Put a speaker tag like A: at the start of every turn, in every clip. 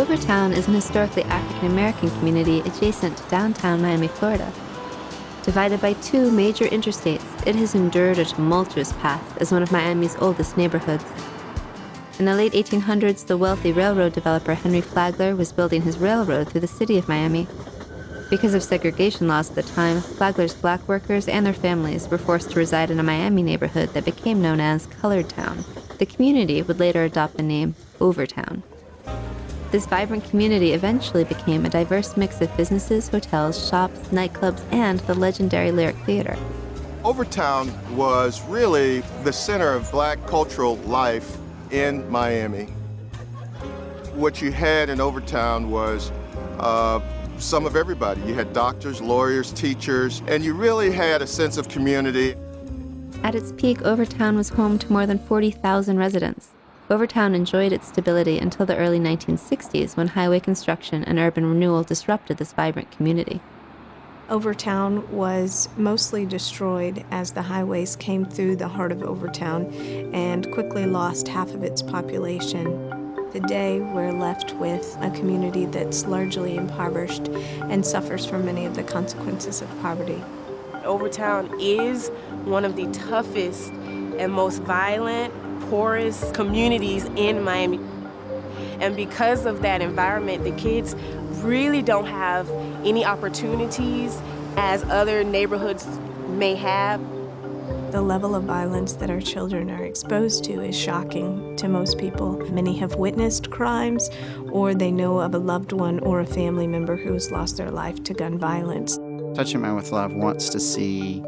A: Overtown is an historically African-American community adjacent to downtown Miami, Florida. Divided by two major interstates, it has endured a tumultuous path as one of Miami's oldest neighborhoods. In the late 1800s, the wealthy railroad developer Henry Flagler was building his railroad through the city of Miami. Because of segregation laws at the time, Flagler's black workers and their families were forced to reside in a Miami neighborhood that became known as Colored Town. The community would later adopt the name Overtown. This vibrant community eventually became a diverse mix of businesses, hotels, shops, nightclubs, and the legendary Lyric Theater.
B: Overtown was really the center of black cultural life in Miami. What you had in Overtown was some of everybody. You had doctors, lawyers, teachers, and you really had a sense of community.
A: At its peak, Overtown was home to more than 40,000 residents. Overtown enjoyed its stability until the early 1960s, when highway construction and urban renewal disrupted this vibrant community.
C: Overtown was mostly destroyed as the highways came through the heart of Overtown and quickly lost half of its population. Today, we're left with a community that's largely impoverished and suffers from many of the consequences of poverty.
D: Overtown is one of the toughest and most violent, poorest communities in Miami. And because of that environment, the kids really don't have any opportunities as other neighborhoods may have.
C: The level of violence that our children are exposed to is shocking to most people. Many have witnessed crimes, or they know of a loved one or a family member who has lost their life to gun violence.
E: Touching Miami with Love wants to see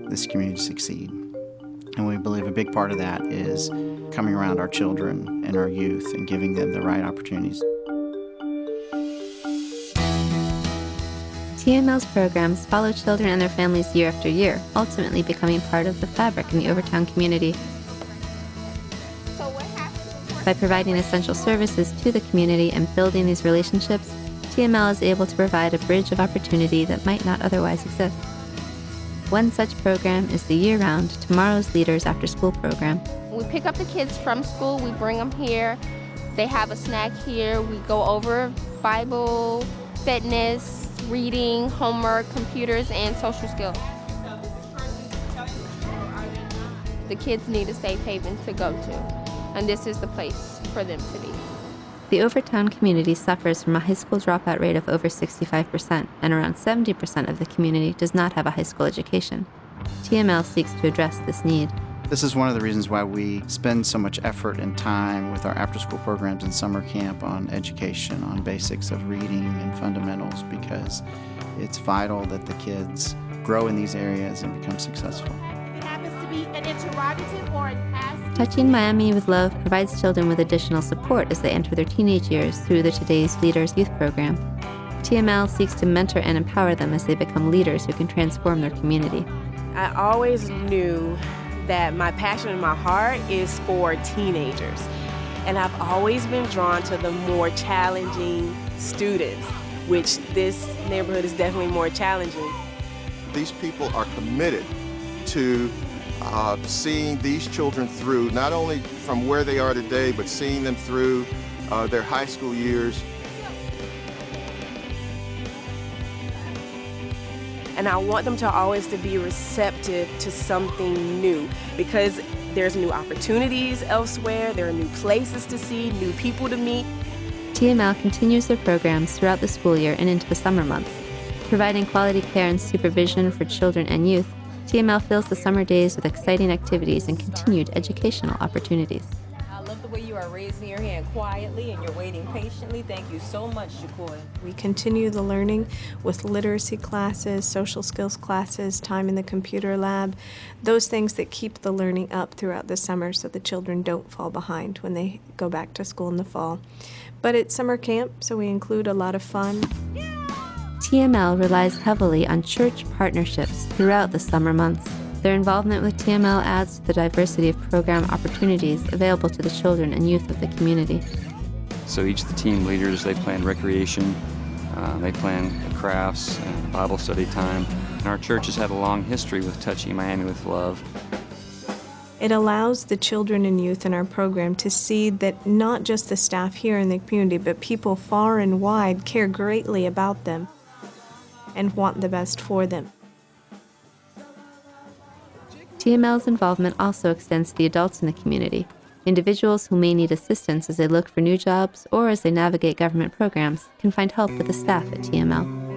E: this community succeed. And we believe a big part of that is coming around our children and our youth and giving them the right opportunities.
A: TML's programs follow children and their families year after year, ultimately becoming part of the fabric in the Overtown community. By providing essential services to the community and building these relationships, TML is able to provide a bridge of opportunity that might not otherwise exist. One such program is the year-round Tomorrow's Leaders After School program.
F: We pick up the kids from school, we bring them here, they have a snack here, we go over Bible, fitness, reading, homework, computers, and social skills. The kids need a safe haven to go to, and this is the place for them to be.
A: The Overtown community suffers from a high school dropout rate of over 65%, and around 70% of the community does not have a high school education. TML seeks to address this need.
E: This is one of the reasons why we spend so much effort and time with our after-school programs and summer camp on education, on basics of reading and fundamentals, because it's vital that the kids grow in these areas and become successful.
G: It happens to be an interrogative or an ask.
A: Touching Miami with Love provides children with additional support as they enter their teenage years through the Today's Leaders Youth Program. TML seeks to mentor and empower them as they become leaders who can transform their community.
D: I always knew that my passion in my heart is for teenagers. And I've always been drawn to the more challenging students, which this neighborhood is definitely more challenging.
B: These people are committed to seeing these children through, not only from where they are today, but seeing them through their high school years.
D: And I want them to always to be receptive to something new, because there's new opportunities elsewhere, there are new places to see, new people to meet.
A: TML continues their programs throughout the school year and into the summer months. Providing quality care and supervision for children and youth, TML fills the summer days with exciting activities and continued educational opportunities.
H: I love the way you are raising your hand quietly and you're waiting patiently. Thank you so much, Shakoy.
C: We continue the learning with literacy classes, social skills classes, time in the computer lab, those things that keep the learning up throughout the summer so the children don't fall behind when they go back to school in the fall. But it's summer camp, so we include a lot of fun.
A: TML relies heavily on church partnerships throughout the summer months. Their involvement with TML adds to the diversity of program opportunities available to the children and youth of the community.
I: So each of the team leaders, they plan recreation, they plan crafts and Bible study time. And our church has had a long history with Touching Miami with Love.
C: It allows the children and youth in our program to see that not just the staff here in the community, but people far and wide care greatly about them and want the best for them.
A: TML's involvement also extends to the adults in the community, individuals who may need assistance as they look for new jobs or as they navigate government programs can find help with the staff at TML.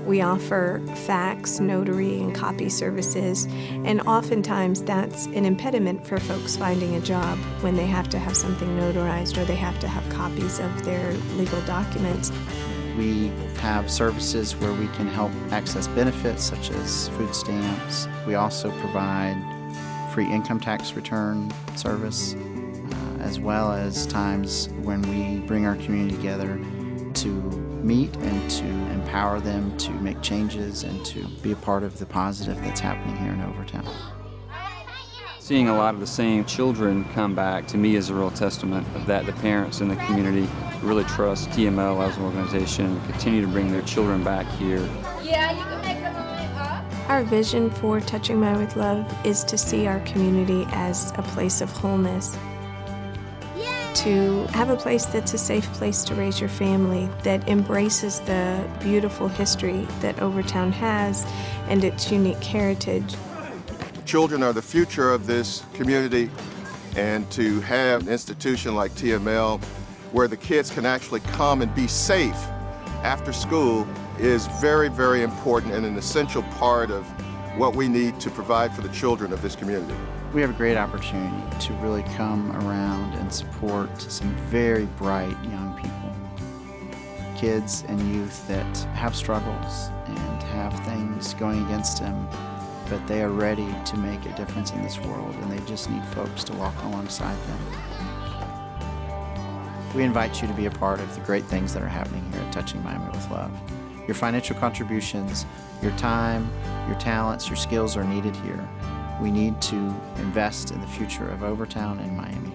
C: We offer fax, notary, and copy services, and oftentimes that's an impediment for folks finding a job when they have to have something notarized or they have to have copies of their legal documents.
E: We have services where we can help access benefits such as food stamps. We also provide free income tax return service, as well as times when we bring our community together to meet and to empower them to make changes and to be a part of the positive that's happening here in Overtown.
I: Seeing a lot of the same children come back to me is a real testament of that. The parents in the community really trust TML as an organization and continue to bring their children back here.
F: Yeah, you can make the line up.
C: Our vision for Touching Mind with Love is to see our community as a place of wholeness. To have a place that's a safe place to raise your family, that embraces the beautiful history that Overtown has and its unique heritage.
B: Children are the future of this community, and to have an institution like TML where the kids can actually come and be safe after school is very, very important and an essential part of what we need to provide for the children of this community.
E: We have a great opportunity to really come around and support some very bright young people. Kids and youth that have struggles and have things going against them, but they are ready to make a difference in this world, and they just need folks to walk alongside them. We invite you to be a part of the great things that are happening here at Touching Miami with Love. Your financial contributions, your time, your talents, your skills are needed here. We need to invest in the future of Overtown and Miami.